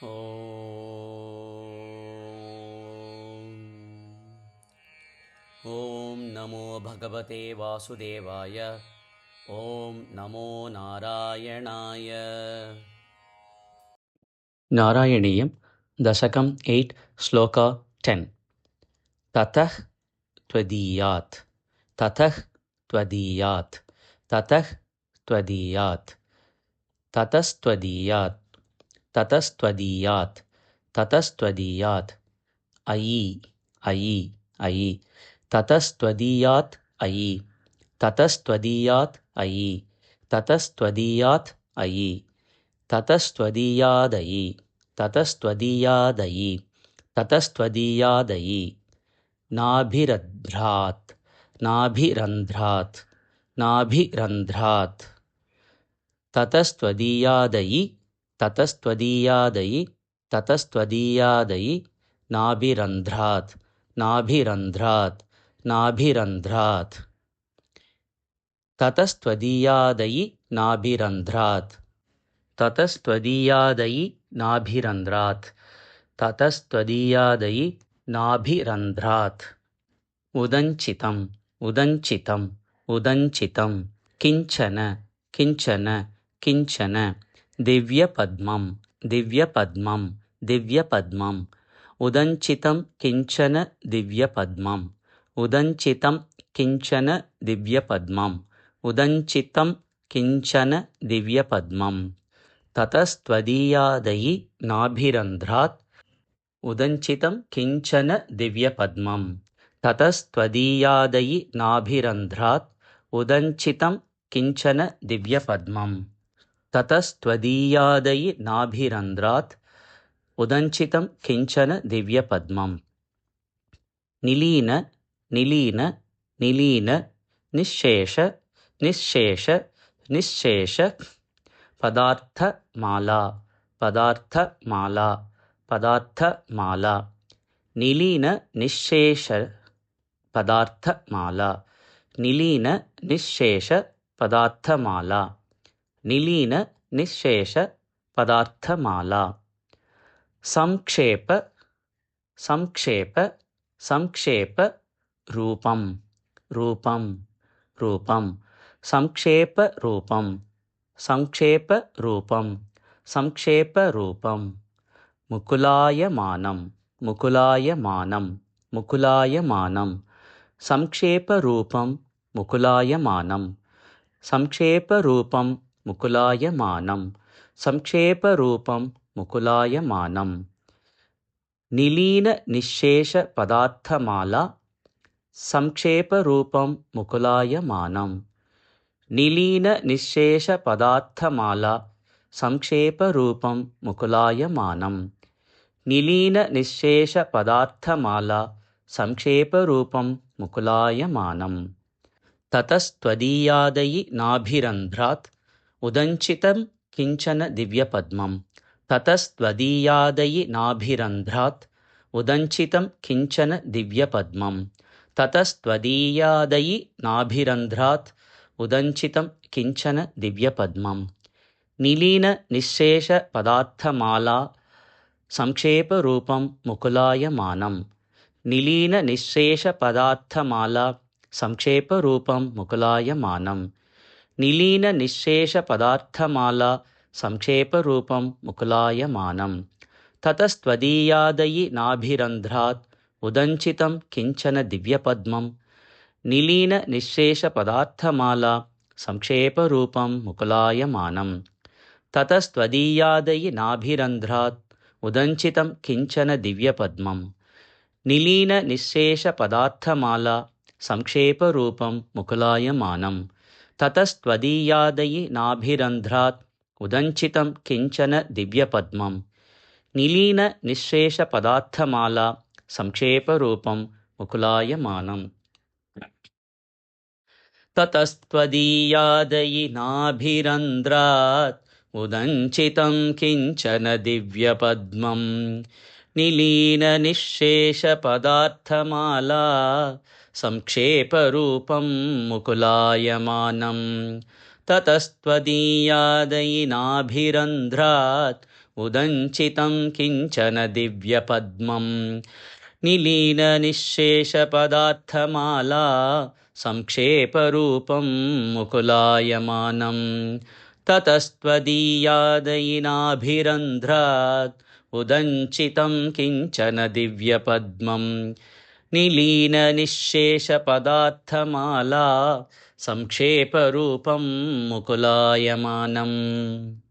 ॐ नमो भगवते वासुदेवाय। ॐ नमो नारायणाय। नारायणीयं दशकम् 8 श्लोक 10। ततः त्वदीयात् ततः त्वदीयात् ततः त्वदीयात् ततस्त्वदीयात् ततस्त्वदीयात् ततस्त्वदीयात् अयि अयि अयि ततस्त्वदीयात् अयि ततस्त्वदीयात् अयि ततस्त्वदीयात् अयि ततस्त्वदीयादयि ततस्त्वदीयादयि ततस्त्वदीयादयि नाभिरन्ध्रात् नाभिरन्ध्रात् नाभिरन्ध्रात् ततस्त्वदीयादयि ततस्त्वदीयादयि ततस्त्वदीयादयि नाभिरन्ध्रात् नाभिरन्ध्रात् नाभिरन्ध्रात् ततस्त्वदीयादयि नाभिरन्ध्रात् ततस्त्वदीयादयि नाभिरन्ध्रात् ततस्त्वदीयादयि नाभिरन्ध्रात् उदञ्चितम् उदञ्चितम् उदञ्चितं किञ्चन किञ्चन किञ्चन दिव्यपद्मं दिव्यपद्मं दिव्यपद्मम् उदञ्चितं किञ्चन दिव्यपद्मम् उदञ्चितं किञ्चन दिव्यपद्मम् उदञ्चितं किञ्चन दिव्यपद्मम् ततस्त्वदीयादयि नाभिरन्ध्रात् उदञ्चितं किञ्चन दिव्यपद्मम् ततस्त्वदीयादयि नाभिरन्ध्रात् उदञ्चितं किञ्चन दिव्यपद्मम् ततस्त्वदीयादयि नाभिरन्ध्रात् उदञ्चितं किञ्चन दिव्यपद्मम् निलीन निलीन निलीन निःशेष निःशेष निःशेष पदार्थमाला पदार्थमाला पदार्थमाला निलीन निःशेष पदार्थमाला निलीन निःशेष पदार्थमाला निलीन निःशेष पदार्थमाला संक्षेप संक्षेप संक्षेप रूपं रूपं रूपं संक्षेप रूपं संक्षेप रूपं संक्षेप रूपं मुकुलायमानं मुकुलायमानं मुकुलायमानं संक्षेपरूपं मुकुलायमानं संक्षेपरूपं मुकुलायमानं संक्षेपरूपं मुकुलायमानं निलीन निःशेष पदार्थमाला संक्षेपरूपं मुकुलायमानं निलीन निःशेष पदार्थमाला संक्षेपरूपं मुकुलायमानं निलीन निःशेष पदार्थमाला संक्षेपरूपं मुकुलायमानं ततस्त्वदीयादयि नाभिरन्ध्रात् उदञ्चितं किञ्चन दिव्यपद्मम् ततस्त्वदीयादयि नाभिरन्ध्रात् उदञ्चितं किञ्चन दिव्यपद्मम् ततस्त्वदीयादयि नाभिरन्ध्रात् उदञ्चितं किञ्चन दिव्यपद्मम् निलीन निःशेष पदार्थमाला संक्षेपरूपं मुकुलायमानं निलीन निःशेष पदार्थमाला संक्षेपरूपं मुकुलायमानं निलीन निःशेष पदार्थमाला संक्षेपरूपं मुकुलायमानं ततस्त्वदीयादयि नाभिरन्ध्रात् उदञ्चितं किञ्चन दिव्यपद्मं निलीन निःशेष पदार्थमाला संक्षेपरूपं मुकुलायमानं ततस्त्वदीयादयि नाभिरन्ध्रात् उदञ्चितं किञ्चन दिव्यपद्मं निलीन निःशेष पदार्थमाला संक्षेपरूपं मुकुलायमानं ततस्त्वदीयादयि नाभिरन्ध्रात् उदञ्चितं किञ्चन दिव्यपद्मं निलीन निःशेष पदार्थमाला संक्षेपरूपं मुकुलायमानं ततस्त्वदीयादयि नाभिरन्ध्रात् उदञ्चितं किञ्चन दिव्यपद्मं निलीन निःशेष पदार्थमाला संक्षेपरूपं मुकुलायमानं ततस्त्वदीयादयि नाभिरन्ध्रात् उदञ्चितं किञ्चन दिव्यपद्मं निलीननिःशेषपदार्थमाला संक्षेपरूपं मुकुलायमानं ततस्त्वदीयादयिनाभिरन्ध्रात् उदञ्चितं किञ्चन दिव्यपद्मं निलीननिःशेषपदार्थमाला संक्षेपरूपं मुकुलायमानम्।